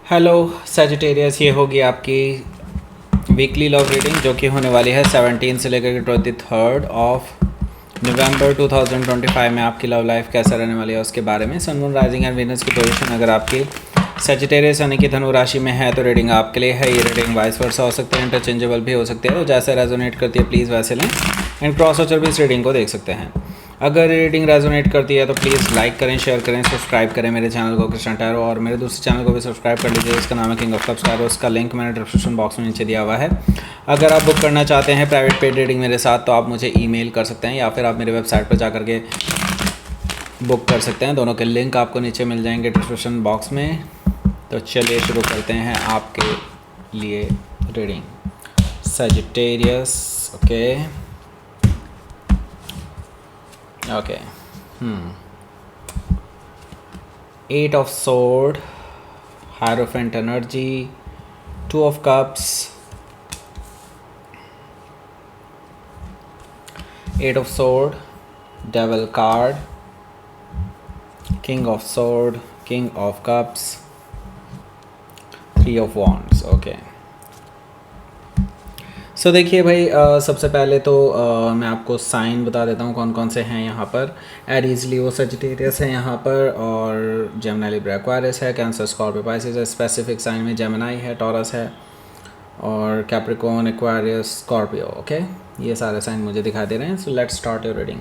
Hello Sagittarius, ये होगी आपकी वीकली लव रीडिंग जो कि होने वाली है 17 से लेकर के 23 ऑफ नवंबर 2025 में। आपकी लव लाइफ कैसा रहने वाली है उसके बारे में। Sun moon rising and Venus की पोजीशन अगर आपकी सजिटेरियस यानी कि धनु राशि में है तो रीडिंग आपके लिए है। ये रीडिंग वाइस वर्सा हो सकते हैं, इंटरचेंजेबल भी हो सकते हैं, तो जैसे रेजोनेट करती है प्लीज़ वैसे लें। एंड क्रॉस वॉचर भी इस रीडिंग को देख सकते हैं। अगर रीडिंग रेजोनेट करती है तो प्लीज़ लाइक करें, शेयर करें, सब्सक्राइब करें मेरे चैनल को कृष्णा टैरो, और मेरे दूसरे चैनल को भी सब्सक्राइब कर लीजिए। इसका नाम है किंग ऑफ कप्स टैरो। उसका लिंक मैंने डिस्क्रिप्शन बॉक्स में नीचे दिया हुआ है। अगर आप बुक करना चाहते हैं प्राइवेट पेड रीडिंग मेरे साथ तो आप मुझे ईमेल कर सकते हैं या फिर आप मेरे वेबसाइट पर जा करके बुक कर सकते हैं। दोनों के लिंक आपको नीचे मिल जाएंगे डिस्क्रिप्शन बॉक्स में। तो चलिए शुरू करते हैं आपके लिए reading. Sagittarius, okay. 8 of sword, Hierophant energy, 2 of cups, 8 of sword, devil card, king of sword, king of cups, 3 of wands। Okay so देखिए भाई, सबसे पहले तो मैं आपको साइन बता देता हूँ कौन कौन से हैं यहाँ पर। एरीज लियो सजिटेरियस है यहाँ पर, और जेमिनी लिब्रा एक्वारियस है, कैंसर स्कॉर्पियो पाइसिस है, स्पेसिफिक साइन में जेमिनी है, टॉरस है, और कैप्रिकॉर्न एक्वारियस स्कॉर्पियो। ओके, ये सारे साइन मुझे दिखाई दे रहे हैं। So let's start your reading.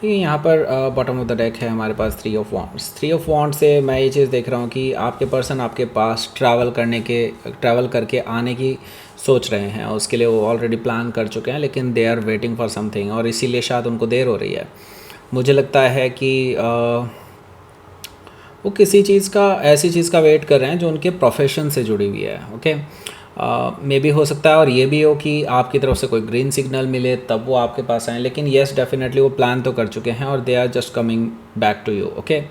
देखिए यहाँ पर बॉटम ऑफ द डेक है हमारे पास 3 ऑफ वॉन्ड्स। 3 ऑफ वॉन्ड से मैं ये चीज़ देख रहा हूँ कि आपके पर्सन आपके पास ट्रैवल करके आने की सोच रहे हैं। उसके लिए वो ऑलरेडी प्लान कर चुके हैं, लेकिन they are waiting for something, और इसीलिए शायद उनको देर हो रही है। मुझे लगता है कि वो किसी चीज़ का, ऐसी चीज़ का वेट कर रहे हैं जो उनके प्रोफेशन से जुड़ी हुई है। ओके, मे भी हो सकता है, और ये भी हो कि आपकी तरफ से कोई ग्रीन सिग्नल मिले तब वो आपके पास आए, लेकिन येस डेफिनेटली वो प्लान तो कर चुके हैं और they are just coming back to you. Okay,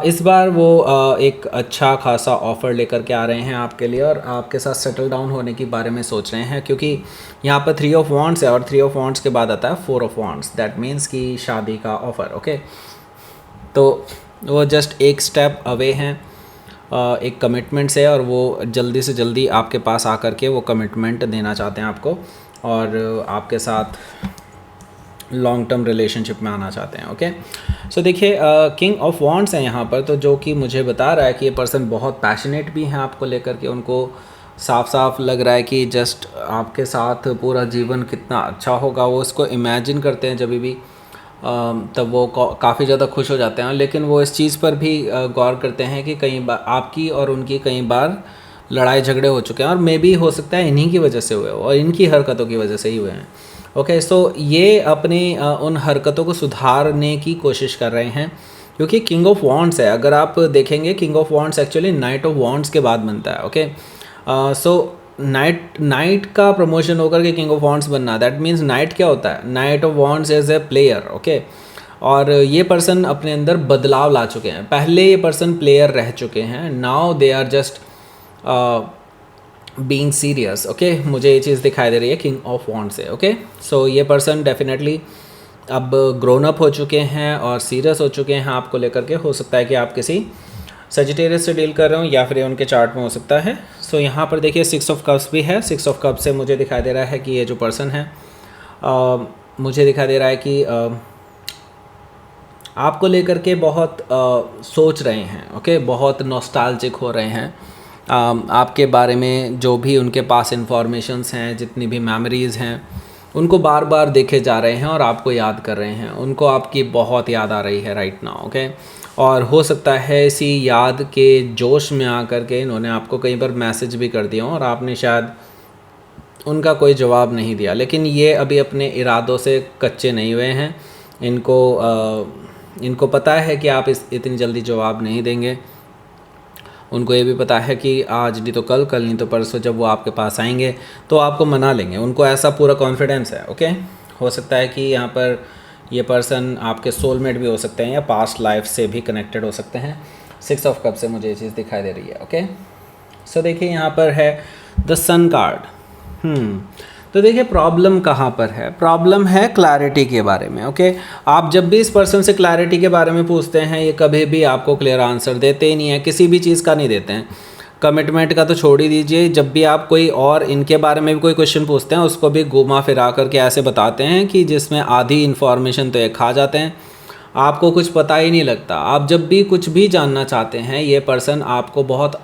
इस बार वो एक अच्छा खासा ऑफ़र लेकर के आ रहे हैं आपके लिए, और आपके साथ सेटल डाउन होने के बारे में सोच रहे हैं, क्योंकि यहाँ पर 3 ऑफ वॉन्ड्स है और 3 ऑफ वॉन्ड्स के बाद आता है 4 ऑफ वॉन्ड्स। दैट मीन्स कि शादी का ऑफ़र। ओके, तो वो जस्ट एक स्टेप अवे हैं एक कमिटमेंट से, और वो जल्दी से जल्दी आपके पास आकर के वो कमिटमेंट देना चाहते हैं आपको, और आपके साथ लॉन्ग टर्म रिलेशनशिप में आना चाहते हैं। ओके, सो देखिए किंग ऑफ वॉन्ड्स है यहाँ पर, तो जो कि मुझे बता रहा है कि ये पर्सन बहुत पैशनेट भी हैं आपको लेकर के। उनको साफ साफ लग रहा है कि जस्ट आपके साथ पूरा जीवन कितना अच्छा होगा, वो इसको इमेजिन करते हैं जब भी, तब वो काफ़ी ज़्यादा खुश हो जाते हैं। लेकिन वो इस चीज़ पर भी गौर करते हैं कि कई बार आपकी और उनकी कई बार लड़ाई झगड़े हो चुके हैं, और मे भी हो सकता है इन्हीं की वजह से हुए हो और इनकी हरकतों की वजह से ही हुए हैं। ओके, सो ये अपनी उन हरकतों को सुधारने की कोशिश कर रहे हैं, क्योंकि किंग ऑफ वॉन्ड्स है। अगर आप देखेंगे king of wands actually knight of wands के बाद बनता है। ओके, सो नाइट का प्रमोशन होकर के किंग ऑफ वॉन्ड्स बनना, दैट मीन्स नाइट क्या होता है, knight of wands as a player. Okay, और ये पर्सन अपने अंदर बदलाव ला चुके हैं। पहले ये पर्सन प्लेयर रह चुके हैं, now they are just being serious. Okay, मुझे ये चीज़ दिखाई दे रही है किंग ऑफ वॉन्ड से। ओके, सो ये पर्सन डेफिनेटली अब ग्रोन अप हो चुके हैं और सीरियस हो चुके हैं आपको लेकर के। हो सकता है कि आप किसी सजिटेरियस से डील कर रहे हो, या फिर ये उनके चार्ट में हो सकता है। सो यहाँ पर देखिए 6 ऑफ कप्स भी है। 6 ऑफ कप्स से मुझे दिखाई दे रहा है कि ये जो पर्सन है मुझे दिखाई दे रहा है कि आपको लेकर के बहुत सोच रहे हैं। ओके, बहुत नॉस्टैल्जिक हो रहे हैं। आपके बारे में जो भी उनके पास इंफॉर्मेशंस हैं, जितनी भी मेमोरीज़ हैं, उनको बार बार देखे जा रहे हैं और आपको याद कर रहे हैं। उनको आपकी बहुत याद आ रही है राइट नाउ। ओके, और हो सकता है इसी याद के जोश में आकर के इन्होंने आपको कई बार मैसेज भी कर दिया हो और आपने शायद उनका कोई जवाब नहीं दिया, लेकिन ये अभी अपने इरादों से कच्चे नहीं हुए हैं। इनको पता है कि आप इतनी जल्दी जवाब नहीं देंगे। उनको ये भी पता है कि आज नहीं तो कल, कल नहीं तो परसों जब वो आपके पास आएंगे तो आपको मना लेंगे। उनको ऐसा पूरा कॉन्फिडेंस है। ओके, हो सकता है कि यहाँ पर ये पर्सन आपके सोलमेट भी हो सकते हैं या पास्ट लाइफ से भी कनेक्टेड हो सकते हैं। 6 ऑफ कप से मुझे ये चीज़ दिखाई दे रही है। ओके, सो देखिए यहाँ पर है द सन कार्ड। तो देखिए प्रॉब्लम कहाँ पर है, प्रॉब्लम है क्लैरिटी के बारे में। ओके, आप जब भी इस पर्सन से क्लैरिटी के बारे में पूछते हैं, ये कभी भी आपको क्लियर आंसर देते ही नहीं है, किसी भी चीज़ का नहीं देते हैं। कमिटमेंट का तो छोड़ ही दीजिए, जब भी आप कोई और इनके बारे में भी कोई क्वेश्चन पूछते हैं उसको भी घुमा फिरा करके ऐसे बताते हैं कि जिसमें आधी इन्फॉर्मेशन तो ये खा जाते हैं, आपको कुछ पता ही नहीं लगता। आप जब भी कुछ भी जानना चाहते हैं ये पर्सन आपको बहुत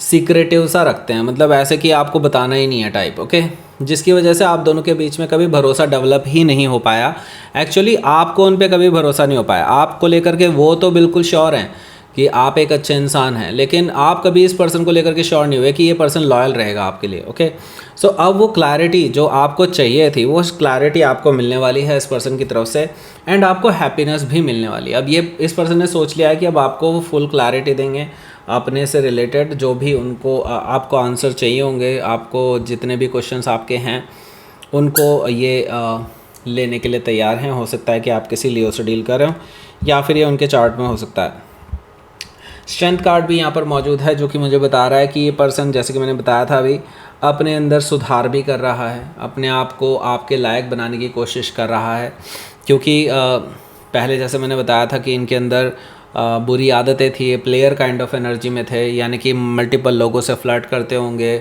सीक्रेटिव सा रखते हैं, मतलब ऐसे कि आपको बताना ही नहीं है टाइप, ओके। जिसकी वजह से आप दोनों के बीच में कभी भरोसा डेवलप ही नहीं हो पाया। एक्चुअली आपको उन पे कभी भरोसा नहीं हो पाया, आपको लेकर के वो तो बिल्कुल श्योर हैं कि आप एक अच्छे इंसान हैं, लेकिन आप कभी इस पर्सन को लेकर के श्योर नहीं हुए कि ये पर्सन लॉयल रहेगा आपके लिए, ओके। सो अब वो क्लैरिटी जो आपको चाहिए थी वो क्लैरिटी आपको मिलने वाली है इस पर्सन की तरफ से, एंड आपको हैप्पीनेस भी मिलने वाली है। अब ये इस पर्सन ने सोच लिया है कि अब आपको वो फुल क्लैरिटी देंगे अपने से रिलेटेड, जो भी उनको आपको आंसर चाहिए होंगे, आपको जितने भी क्वेश्चंस आपके हैं उनको ये लेने के लिए तैयार हैं। हो सकता है कि आप किसी लियो से डील कर रहे हो या फिर ये उनके चार्ट में हो सकता है। स्ट्रेंथ कार्ड भी यहाँ पर मौजूद है जो कि मुझे बता रहा है कि ये पर्सन, जैसे कि मैंने बताया था अभी, अपने अंदर सुधार भी कर रहा है, अपने आप को आपके लायक बनाने की कोशिश कर रहा है। क्योंकि पहले जैसे मैंने बताया था कि इनके अंदर बुरी आदतें थी, ये प्लेयर काइंड ऑफ एनर्जी में थे, यानी कि मल्टीपल लोगों से फ्लर्ट करते होंगे,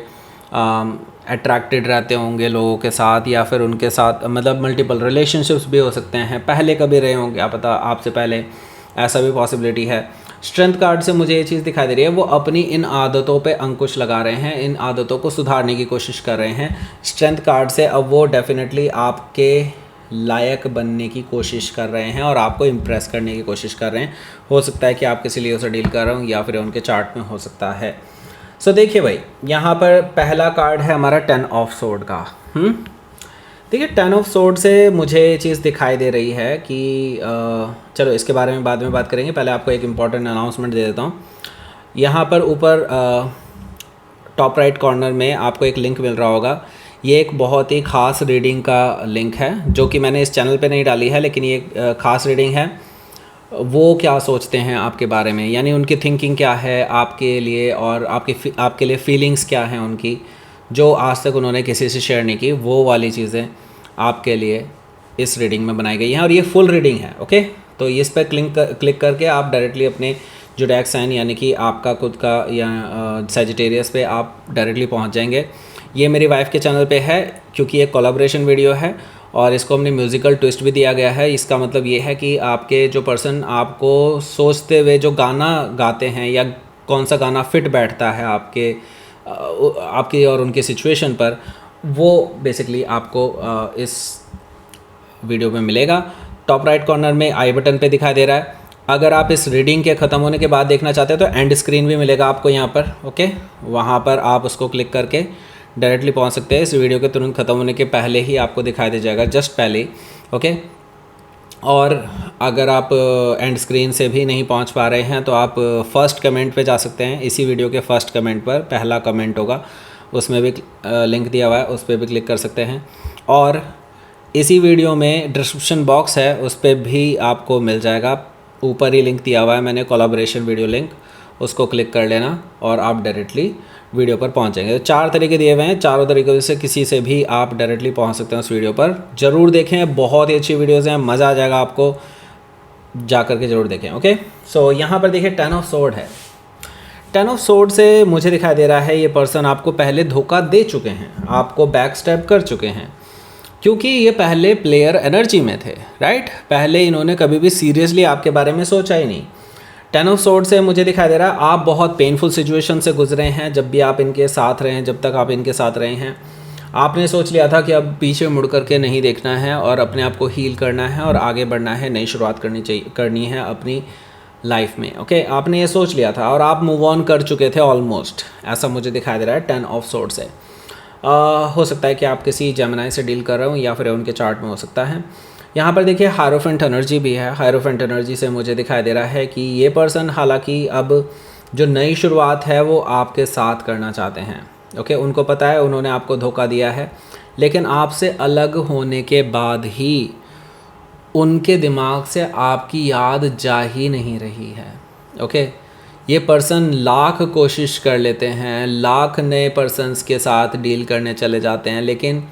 अट्रैक्टेड रहते होंगे लोगों के साथ, या फिर उनके साथ मतलब मल्टीपल रिलेशनशिप्स भी हो सकते हैं, पहले कभी रहे होंगे, आप पता आपसे पहले, ऐसा भी पॉसिबिलिटी है। स्ट्रेंथ कार्ड से मुझे ये चीज़ दिखाई दे रही है, वो अपनी इन आदतों पे अंकुश लगा रहे हैं, इन आदतों को सुधारने की कोशिश कर रहे हैं। स्ट्रेंथ कार्ड से अब वो डेफिनेटली आपके लायक बनने की कोशिश कर रहे हैं और आपको इम्प्रेस करने की कोशिश कर रहे हैं। हो सकता है कि आप किसी लियो से डील कर रहे हो या फिर उनके चार्ट में हो सकता है। सो देखिए भाई, यहाँ पर पहला कार्ड है हमारा 10 ऑफ सोर्ड का। देखिए 10 ऑफ सोर्ड से मुझे ये चीज़ दिखाई दे रही है कि चलो इसके बारे में बाद में बात करेंगे, पहले आपको एक इम्पॉर्टेंट अनाउंसमेंट दे देता हूँ। यहाँ पर ऊपर टॉप राइट कॉर्नर में आपको एक लिंक मिल रहा होगा, ये एक बहुत ही ख़ास रीडिंग का लिंक है जो कि मैंने इस चैनल पे नहीं डाली है, लेकिन ये ख़ास रीडिंग है। वो क्या सोचते हैं आपके बारे में, यानी उनकी थिंकिंग क्या है आपके लिए, और आपके लिए फीलिंग्स क्या हैं उनकी, जो आज तक उन्होंने किसी से शेयर नहीं की, वो वाली चीज़ें आपके लिए इस रीडिंग में बनाई गई हैं। और ये फुल रीडिंग है, ओके। तो इस पर क्लिक करके आप डायरेक्टली अपने ज़ोडिएक साइन यानी कि आपका खुद का या सैजिटेरियस पे आप डायरेक्टली पहुंच जाएंगे। ये मेरी वाइफ के चैनल पे है क्योंकि ये कोलैबोरेशन वीडियो है और इसको हमने म्यूज़िकल ट्विस्ट भी दिया गया है। इसका मतलब ये है कि आपके जो पर्सन आपको सोचते हुए जो गाना गाते हैं या कौन सा गाना फिट बैठता है आपकी और उनके सिचुएशन पर, वो बेसिकली आपको इस वीडियो में मिलेगा। टॉप राइट कॉर्नर में आई बटन पे दिखाई दे रहा है। अगर आप इस रीडिंग के ख़त्म होने के बाद देखना चाहते हैं तो एंड स्क्रीन भी मिलेगा आपको यहाँ पर, ओके। वहाँ पर आप उसको क्लिक करके डायरेक्टली पहुँच सकते हैं। इस वीडियो के तुरंत ख़त्म होने के पहले ही आपको दिखाई दे जाएगा, जस्ट पहले ही, ओके। और अगर आप एंड स्क्रीन से भी नहीं पहुंच पा रहे हैं तो आप फर्स्ट कमेंट पे जा सकते हैं। इसी वीडियो के फर्स्ट कमेंट पर पहला कमेंट होगा, उसमें भी लिंक दिया हुआ है, उस पर भी क्लिक कर सकते हैं। और इसी वीडियो में डिस्क्रिप्शन बॉक्स है, उस पर भी आपको मिल जाएगा, ऊपर ही लिंक दिया हुआ है मैंने, कोलैबोरेशन वीडियो लिंक, उसको क्लिक कर लेना और आप डायरेक्टली वीडियो पर पहुंचेंगे। तो 4 तरीके दिए हुए हैं, चारों तरीक़ों से किसी से भी आप डायरेक्टली पहुंच सकते हैं उस वीडियो पर। ज़रूर देखें, बहुत ही अच्छी वीडियोज़ हैं, मज़ा आ जाएगा आपको, जा करके ज़रूर देखें, ओके। सो यहाँ पर देखिए 10 ऑफ सोर्ड है। 10 ऑफ सोर्ड से मुझे दिखाई दे रहा है ये पर्सन आपको पहले धोखा दे चुके हैं, आपको बैक स्टेप कर चुके हैं, क्योंकि ये पहले प्लेयर एनर्जी में थे, राइट। पहले इन्होंने कभी भी सीरियसली आपके बारे में सोचा ही नहीं। 10 ऑफ सोर्ड से मुझे दिखाई दे रहा है आप बहुत पेनफुल सिचुएशन से गुजरे हैं। जब भी आप इनके साथ रहे हैं, जब तक आप इनके साथ रहे हैं, आपने सोच लिया था कि अब पीछे मुड़ करके नहीं देखना है और अपने आप को हील करना है और आगे बढ़ना है, नई शुरुआत करनी है अपनी लाइफ में, ओके। आपने ये सोच लिया था और आप मूव ऑन कर चुके थे ऑलमोस्ट, ऐसा मुझे दिखाई दे रहा है 10 ऑफ सोर्ड से। हो सकता है कि आप किसी जेमिनी से डील कर रहे हो या फिर उनके चार्ट में हो सकता है। यहाँ पर देखिए हायरोफेंट एनर्जी भी है। हायरोफेंट एनर्जी से मुझे दिखाई दे रहा है कि ये पर्सन हालांकि अब जो नई शुरुआत है वो आपके साथ करना चाहते हैं, ओके। उनको पता है उन्होंने आपको धोखा दिया है, लेकिन आपसे अलग होने के बाद ही उनके दिमाग से आपकी याद जा ही नहीं रही है, ओके। ये पर्सन लाख कोशिश कर लेते हैं, लाख नए पर्सन्स के साथ डील करने चले जाते हैं, लेकिन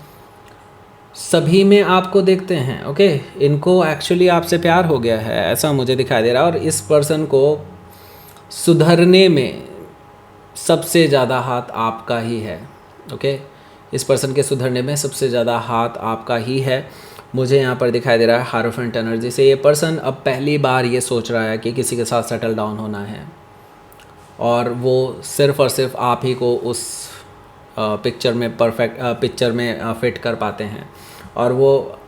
सभी में आपको देखते हैं, ओके। इनको एक्चुअली आपसे प्यार हो गया है, ऐसा मुझे दिखाई दे रहा है। और इस पर्सन को सुधरने में सबसे ज़्यादा हाथ आपका ही है। ओके, इस पर्सन के सुधरने में सबसे ज़्यादा हाथ आपका ही है। मुझे यहाँ पर दिखाई दे रहा है हायरोफेंट एनर्जी से ये पर्सन अब पहली बार ये सोच रहा है कि किसी के साथ सेटल डाउन होना है, और वो सिर्फ़ और सिर्फ आप ही को उस पिक्चर में फिट कर पाते हैं। और वो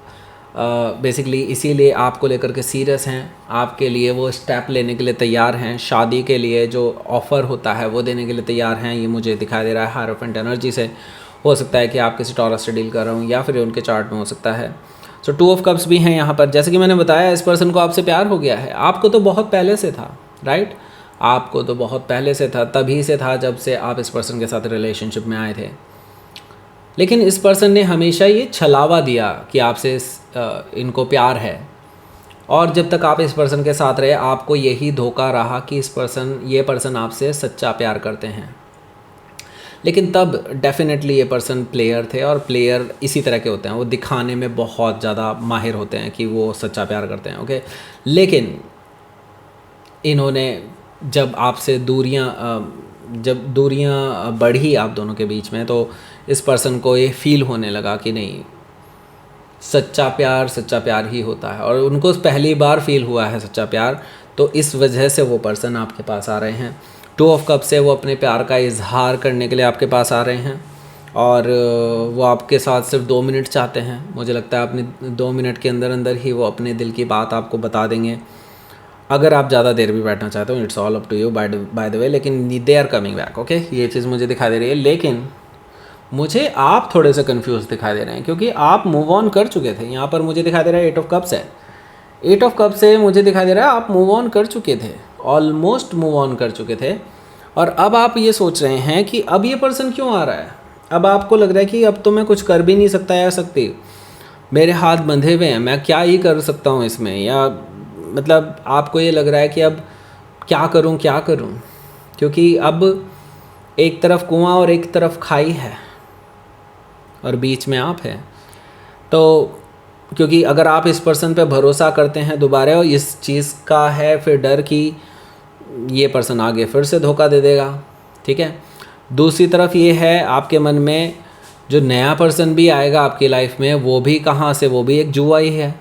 बेसिकली इसीलिए आपको लेकर के सीरियस हैं, आपके लिए वो स्टेप लेने के लिए तैयार हैं, शादी के लिए जो ऑफ़र होता है वो देने के लिए तैयार हैं। ये मुझे दिखाई दे रहा है हायरोफेंट एनर्जी से। हो सकता है कि आप किसी टॉरस से डील कर रहे हो, या फिर उनके चार्ट में हो सकता है। सो 2 ऑफ कप्स भी हैं यहाँ पर। जैसे कि मैंने बताया, इस पर्सन को आपसे प्यार हो गया है। आपको तो बहुत पहले से था, राइट? आपको तो बहुत पहले से था, तभी से था जब से आप इस पर्सन के साथ रिलेशनशिप में आए थे। लेकिन इस पर्सन ने हमेशा ये छलावा दिया कि आपसे इनको प्यार है, और जब तक आप इस पर्सन के साथ रहे आपको यही धोखा रहा कि ये पर्सन आपसे सच्चा प्यार करते हैं। लेकिन तब डेफिनेटली ये पर्सन प्लेयर थे, और प्लेयर इसी तरह के होते हैं, वो दिखाने में बहुत ज़्यादा माहिर होते हैं कि वो सच्चा प्यार करते हैं। ओके, लेकिन इन्होंने जब दूरियां बढ़ी आप दोनों के बीच में, तो इस पर्सन को ये फील होने लगा कि नहीं, सच्चा प्यार ही होता है, और उनको पहली बार फील हुआ है सच्चा प्यार। तो इस वजह से वो पर्सन आपके पास आ रहे हैं। 2 ऑफ कप से वो अपने प्यार का इजहार करने के लिए आपके पास आ रहे हैं, और वो आपके साथ सिर्फ 2 मिनट चाहते हैं। मुझे लगता है अपने 2 मिनट के अंदर अंदर ही वो अपने दिल की बात आपको बता देंगे। अगर आप ज़्यादा देर भी बैठना चाहते हो, it's all up to you by the way, लेकिन they are coming back. Okay, ये चीज़ मुझे दिखाई दे रही है। लेकिन मुझे आप थोड़े से कंफ्यूज दिखाई दे रहे हैं, क्योंकि आप मूव ऑन कर चुके थे। यहाँ पर मुझे दिखाई दे रहा है 8 ऑफ कप्स है। 8 ऑफ कप से मुझे दिखाई दे रहा है आप मूव ऑन कर चुके थे, ऑलमोस्ट मूव ऑन कर चुके थे। और अब आप ये सोच रहे हैं कि अब ये पर्सन क्यों आ रहा है। अब आपको लग रहा है कि अब तो मैं कुछ कर भी नहीं सकता या सकती, मेरे हाथ बंधे हुए हैं, मैं क्या ही कर सकता हूँ इसमें, या मतलब आपको ये लग रहा है कि अब क्या करूँ, क्योंकि अब एक तरफ कुआं और एक तरफ खाई है, और बीच में आप हैं। तो क्योंकि अगर आप इस पर्सन पे भरोसा करते हैं दोबारा, और इस चीज़ का है फिर डर कि ये पर्सन आगे फिर से धोखा दे देगा, ठीक है। दूसरी तरफ ये है आपके मन में, जो नया पर्सन भी आएगा आपकी लाइफ में, वो भी कहाँ से, वो भी एक जुआ ही है।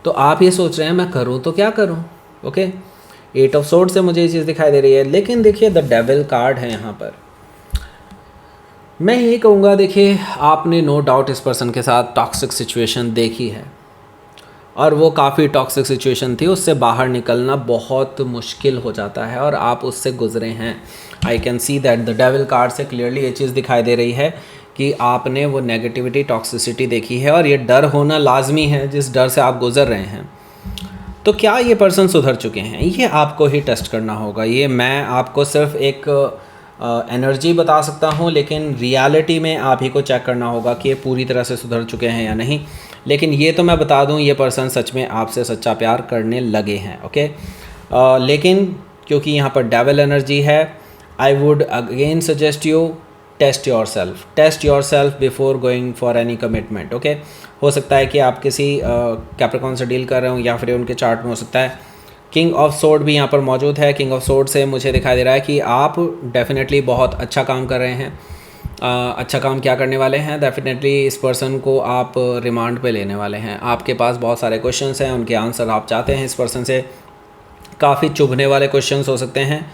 तो आप ये सोच रहे हैं मैं करूँ तो क्या करूँ। ओके, 8 ऑफ सोर्ड से मुझे ये चीज़ दिखाई दे रही है। लेकिन देखिए, द डेविल कार्ड है यहाँ पर। मैं यही कहूँगा, देखिए आपने नो डाउट इस पर्सन के साथ टॉक्सिक सिचुएशन देखी है, और वो काफ़ी टॉक्सिक सिचुएशन थी, उससे बाहर निकलना बहुत मुश्किल हो जाता है, और आप उससे गुजरे हैं। I can see that. The devil card से क्लियरली ये चीज़ दिखाई दे रही है कि आपने वो नेगेटिविटी, टॉक्सिसिटी देखी है, और ये डर होना लाजमी है जिस डर से आप गुजर रहे हैं। तो क्या ये पर्सन सुधर चुके हैं, ये आपको ही टेस्ट करना होगा। ये मैं आपको सिर्फ एक एनर्जी बता सकता हूँ, लेकिन रियलिटी में आप ही को चेक करना होगा कि ये पूरी तरह से सुधर चुके हैं या नहीं। लेकिन ये तो मैं बता दूँ, ये पर्सन सच में आपसे सच्चा प्यार करने लगे हैं। ओके, लेकिन क्योंकि यहाँ पर डेविल एनर्जी है, I would again suggest you test yourself before going for any commitment. Okay, हो सकता है कि आप किसी कैप्रिकॉर्न से डील कर रहे हो, या फिर उनके चार्ट में हो सकता है किंग ऑफ सोर्ड भी यहाँ पर मौजूद है। किंग ऑफ सोर्ड से मुझे दिखाई दे रहा है कि आप डेफिनेटली बहुत अच्छा काम कर रहे हैं। अच्छा काम क्या करने वाले हैं, डेफिनेटली इस पर्सन को आप रिमांड पे लेने वाले हैं। आपके पास बहुत सारे क्वेश्चंस हैं, उनके आंसर आप चाहते हैं इस पर्सन से। काफ़ी चुभने वाले क्वेश्चंस हो सकते हैं,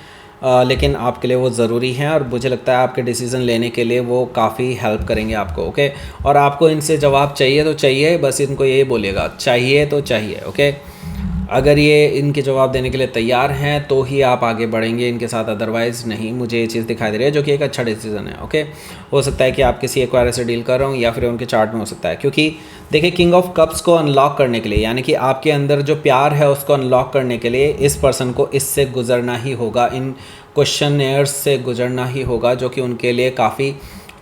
लेकिन आपके लिए वो ज़रूरी हैं, और मुझे लगता है आपके डिसीज़न लेने के लिए वो काफ़ी हेल्प करेंगे आपको। ओके, और आपको इनसे जवाब चाहिए तो चाहिए, बस इनको यही बोलिएगा, चाहिए तो चाहिए। ओके, अगर ये इनके जवाब देने के लिए तैयार हैं तो ही आप आगे बढ़ेंगे इनके साथ, अदरवाइज़ नहीं। मुझे ये चीज़ दिखाई दे रही है, जो कि एक अच्छा डिसीजन है। ओके, हो सकता है कि आप किसी एक्वायरर से डील कर रहे हो, या फिर उनके चार्ट में हो सकता है। क्योंकि देखिए, किंग ऑफ कप्स को अनलॉक करने के लिए, यानी कि आपके अंदर जो प्यार है उसको अनलॉक करने के लिए, इस पर्सन को इससे गुजरना ही होगा, इन क्वेश्चनेयर्स से गुजरना ही होगा, जो कि उनके लिए काफ़ी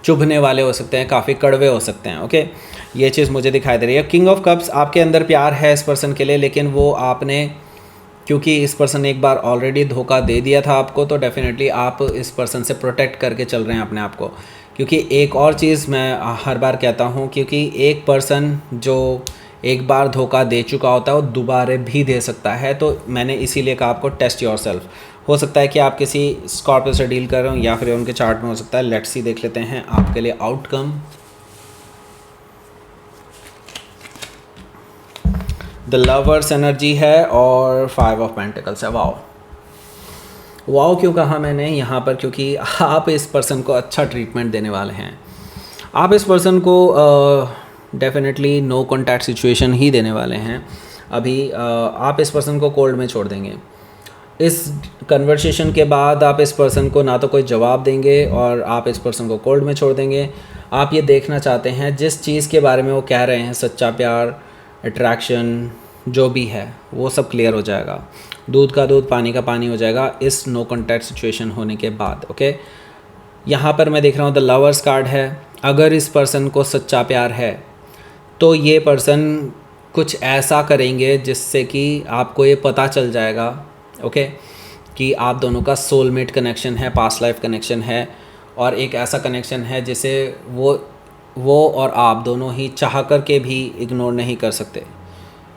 चुभने वाले हो सकते हैं, काफ़ी कड़वे हो सकते हैं। ओके, ये चीज़ मुझे दिखाई दे रही है। किंग ऑफ कप्स, आपके अंदर प्यार है इस पर्सन के लिए, लेकिन वो आपने, क्योंकि इस पर्सन ने एक बार ऑलरेडी धोखा दे दिया था आपको, तो डेफिनेटली आप इस पर्सन से प्रोटेक्ट करके चल रहे हैं अपने आप को। क्योंकि एक और चीज़ मैं हर बार कहता हूँ, क्योंकि एक पर्सन जो एक बार धोखा दे चुका होता है वो दोबारा भी दे सकता है। तो मैंने इसीलिए कहा आपको टेस्ट योरसेल्फ। हो सकता है कि आप किसी स्कॉर्पियो से डील कर रहे हो या फिर उनके चार्ट में हो सकता है। लेट्स सी, देख लेते हैं आपके लिए आउटकम। द लवर्स एनर्जी है और 5 ऑफ पेंटिकल्स है। वाओ वाओ क्यों कहा मैंने यहाँ पर, क्योंकि आप इस पर्सन को अच्छा ट्रीटमेंट देने वाले हैं। आप इस पर्सन को डेफिनेटली नो कॉन्टैक्ट सिचुएशन ही देने वाले हैं। अभी आप इस पर्सन को कोल्ड में छोड़ देंगे। इस कन्वर्सेशन के बाद आप इस पर्सन को ना तो कोई जवाब देंगे और आप इस पर्सन को कोल्ड में छोड़ देंगे। आप ये देखना चाहते हैं जिस चीज़ के बारे में वो कह रहे हैं, सच्चा प्यार, अट्रैक्शन, जो भी है वो सब क्लियर हो जाएगा। दूध का दूध, पानी का पानी हो जाएगा इस नो कॉन्टैक्ट सिचुएशन होने के बाद। ओके, यहाँ पर मैं देख रहा हूँ द लवर्स कार्ड है। अगर इस पर्सन को सच्चा प्यार है तो ये पर्सन कुछ ऐसा करेंगे जिससे कि आपको ये पता चल जाएगा, ओके, कि आप दोनों का सोलमेट कनेक्शन है, पास्ट लाइफ कनेक्शन है, और एक ऐसा कनेक्शन है जिसे वो और आप दोनों ही चाह कर के भी इग्नोर नहीं कर सकते।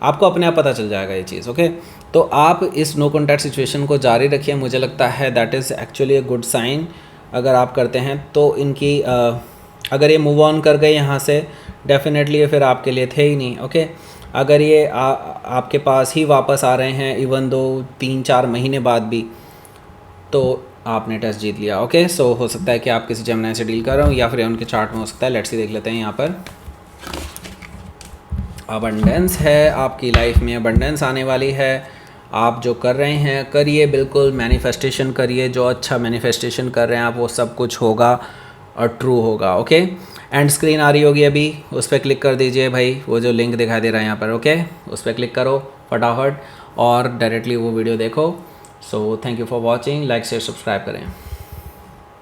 आपको अपने आप पता चल जाएगा ये चीज़। ओके, तो आप इस नो कॉन्टैक्ट सिचुएशन को जारी रखिए। मुझे लगता है that is actually a good sign. अगर आप करते हैं तो इनकी अगर ये मूव ऑन कर गए यहाँ से, डेफिनेटली ये फिर आपके लिए थे ही नहीं। ओके, अगर ये आपके पास ही वापस आ रहे हैं इवन दो 3-4 महीने बाद भी, तो आपने टेस्ट जीत लिया। ओके, सो हो सकता है कि आप किसी जेमिनी से डील कर रहे हो या फिर उनके चार्ट में हो सकता है। लेट्स सी, देख लेते हैं यहाँ पर। अबंडेंस है, आपकी लाइफ में अबंडेंस आने वाली है। आप जो कर रहे हैं करिए, बिल्कुल मैनिफेस्टेशन करिए। जो अच्छा मैनिफेस्टेशन कर रहे हैं आप, वो सब कुछ होगा और ट्रू होगा। ओके, एंड स्क्रीन आ रही होगी अभी, उस पर क्लिक कर दीजिए भाई, वो जो लिंक दिखाई दे रहा है यहाँ पर। ओके, उस पर क्लिक करो फटाफट और डायरेक्टली वो वीडियो देखो। So thank you for watching. Like share subscribe करें।